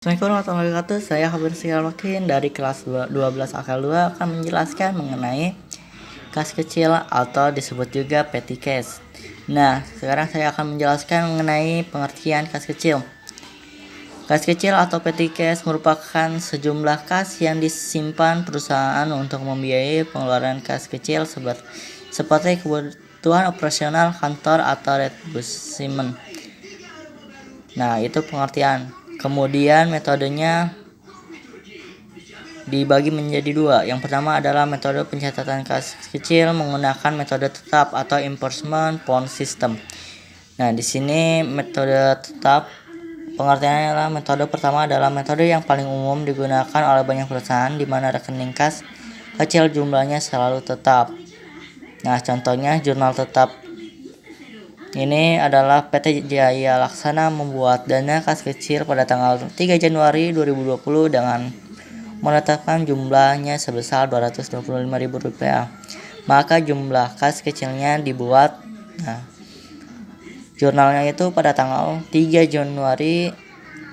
Assalamualaikum warahmatullahi wabarakatuh. Saya Habir Silawakin dari kelas 12 akal 2 akan menjelaskan mengenai kas kecil atau disebut juga petty cash. Nah, sekarang saya akan menjelaskan mengenai pengertian kas kecil. Kas kecil atau petty cash merupakan sejumlah kas yang disimpan perusahaan untuk membiayai pengeluaran kas kecil seperti kebutuhan operasional kantor atau reimbursement. Nah, itu pengertian. Kemudian metodenya dibagi menjadi dua. Yang pertama adalah metode pencatatan kas kecil menggunakan metode tetap atau enforcement bond system. Nah, di sini metode tetap pengertiannya adalah metode pertama adalah metode yang paling umum digunakan oleh banyak perusahaan di mana rekening kas kecil jumlahnya selalu tetap. Nah, contohnya jurnal tetap ini adalah PT Jaya Laksana membuat dana kas kecil pada tanggal 3 Januari 2020 dengan menetapkan jumlahnya sebesar Rp225.000. Maka jumlah kas kecilnya dibuat. Nah, jurnalnya itu pada tanggal 3 Januari.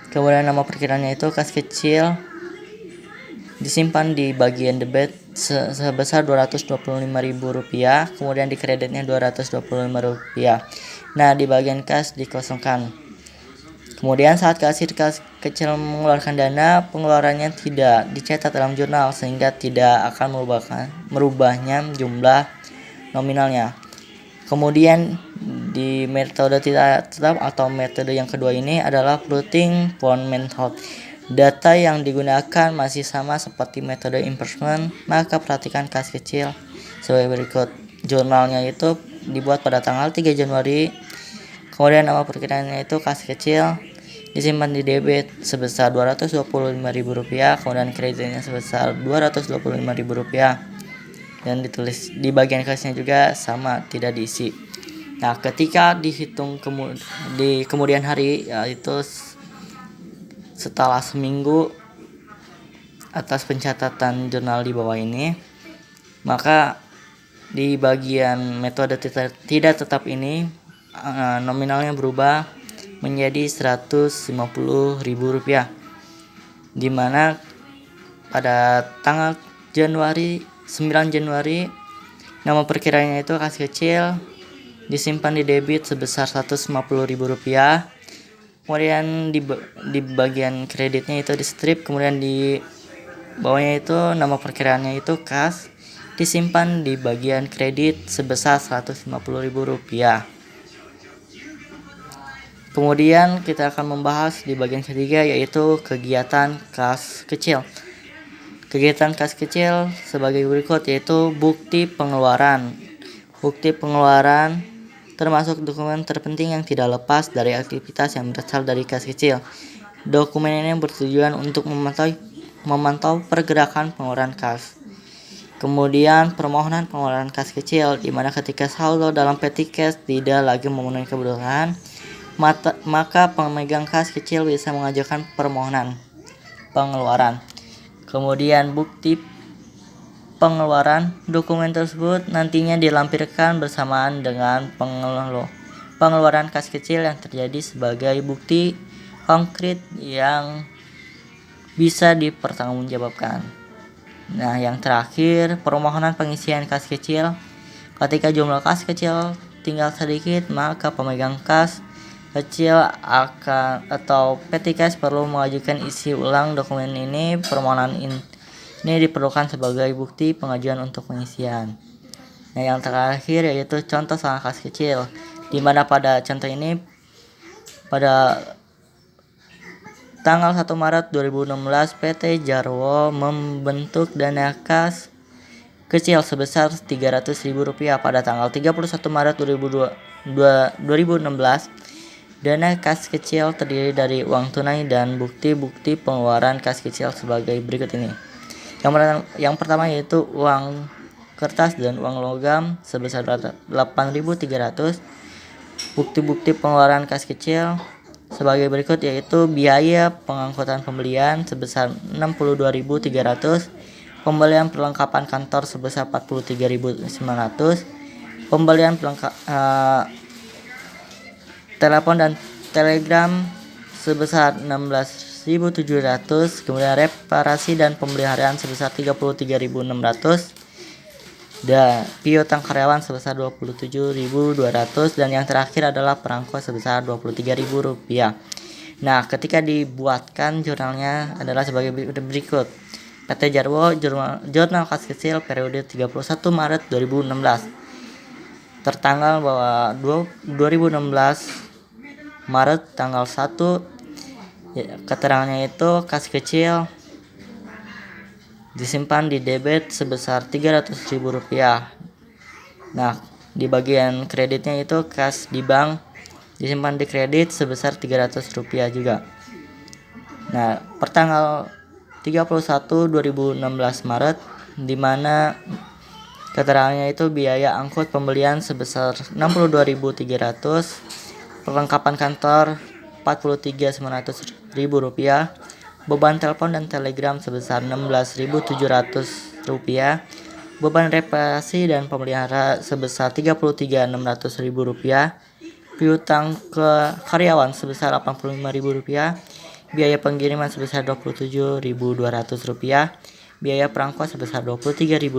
Kemudian nama perkiraannya itu kas kecil disimpan di bagian debit sebesar Rp225.000, kemudian di kreditnya Rp225. Nah, di bagian kas dikosongkan. Kemudian saat kasir kas kecil mengeluarkan dana, pengeluarannya tidak dicatat dalam jurnal sehingga tidak akan merubahnya jumlah nominalnya. Kemudian di metode tidak tetap atau metode yang kedua ini adalah floating point method. Data yang digunakan masih sama seperti metode enforcement, maka perhatikan kas kecil sebagai berikut. Jurnalnya itu dibuat pada tanggal 3 Januari. Kemudian nama perkiraannya itu kas kecil disimpan di debit sebesar Rp225.000, kemudian kreditnya sebesar Rp225.000 dan ditulis di bagian kasnya juga sama, tidak diisi. Nah, ketika dihitung di kemudian hari, yaitu setelah seminggu atas pencatatan jurnal di bawah ini, maka di bagian metode tidak tetap ini nominalnya berubah menjadi Rp150.000, di mana pada tanggal 9 Januari nama perkiraannya itu kas kecil disimpan di debit sebesar Rp150.000. Kemudian di bagian kreditnya itu di strip, kemudian di bawahnya itu nama perkiraannya itu kas disimpan di bagian kredit sebesar Rp150.000. Kemudian kita akan membahas di bagian ketiga, yaitu kegiatan kas kecil. Kegiatan kas kecil sebagai berikut, yaitu bukti pengeluaran. Bukti pengeluaran termasuk dokumen terpenting yang tidak lepas dari aktivitas yang berasal dari kas kecil. Dokumen ini bertujuan untuk memantau pergerakan pengeluaran kas. Kemudian permohonan pengeluaran kas kecil, di mana ketika saldo dalam petty cash tidak lagi memenuhi kebutuhan, maka pemegang kas kecil bisa mengajukan permohonan pengeluaran. Kemudian bukti pengeluaran, dokumen tersebut nantinya dilampirkan bersamaan dengan pengeluaran kas kecil yang terjadi sebagai bukti konkret yang bisa dipertanggungjawabkan. Nah, yang terakhir, permohonan pengisian kas kecil. Ketika jumlah kas kecil tinggal sedikit, maka pemegang kas kecil atau petty cash perlu mengajukan isi ulang dokumen ini. Permohonan ini diperlukan sebagai bukti pengajuan untuk pengisian. Nah, yang terakhir yaitu contoh salah kas kecil, di mana pada contoh ini pada tanggal 1 Maret 2016 PT Jarwo membentuk dana kas kecil sebesar Rp300.000. Pada tanggal 31 Maret 2016 dana kas kecil terdiri dari uang tunai dan bukti-bukti pengeluaran kas kecil sebagai berikut ini. Yang pertama yaitu uang kertas dan uang logam sebesar Rp8.300. Bukti-bukti pengeluaran kas kecil sebagai berikut, yaitu biaya pengangkutan pembelian sebesar Rp62.300, pembelian perlengkapan kantor sebesar Rp43.900, pembelian telepon dan telegram sebesar 15.700, kemudian reparasi dan pemeliharaan sebesar 33.600, dan piutang karyawan sebesar 27.200, dan yang terakhir adalah perangko sebesar Rp23.000. Nah, ketika dibuatkan jurnalnya adalah sebagai berikut. PT Jarwo, jurnal kas kecil periode 31 Maret 2016. Tertanggal bahwa 2016 Maret tanggal 1, ya, keterangannya itu kas kecil disimpan di debit sebesar Rp300.000. Nah, di bagian kreditnya itu kas di bank disimpan di kredit sebesar Rp300 juga. Nah, pertanggal 31 2016 Maret, di mana keterangannya itu biaya angkut pembelian sebesar Rp62.300, perlengkapan kantor Rp43.900, beban telepon dan telegram sebesar Rp16.700, beban reparasi dan pemelihara sebesar Rp33.600, piutang ke karyawan sebesar Rp85.000, biaya pengiriman sebesar Rp27.200, biaya perangko sebesar Rp23.000,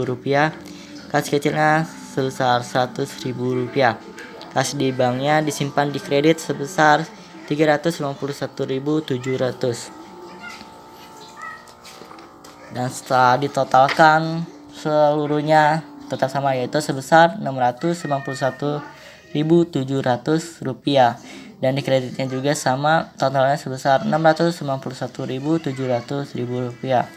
kas kecilnya sebesar Rp100.000. Kas di banknya disimpan di kredit sebesar Rp351.700. Dan setelah ditotalkan seluruhnya tetap sama, yaitu sebesar Rp691.700, dan di kreditnya juga sama, totalnya sebesar Rp691.700.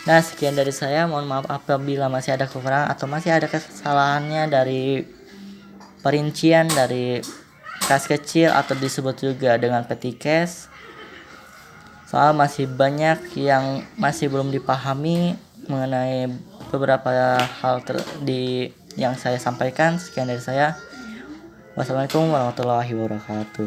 Nah, sekian dari saya. Mohon maaf apabila masih ada kekurangan atau masih ada kesalahannya dari perincian dari kas kecil atau disebut juga dengan petty cash. Soal masih banyak yang masih belum dipahami mengenai beberapa hal yang saya sampaikan. Sekian dari saya. Wassalamualaikum warahmatullahi wabarakatuh.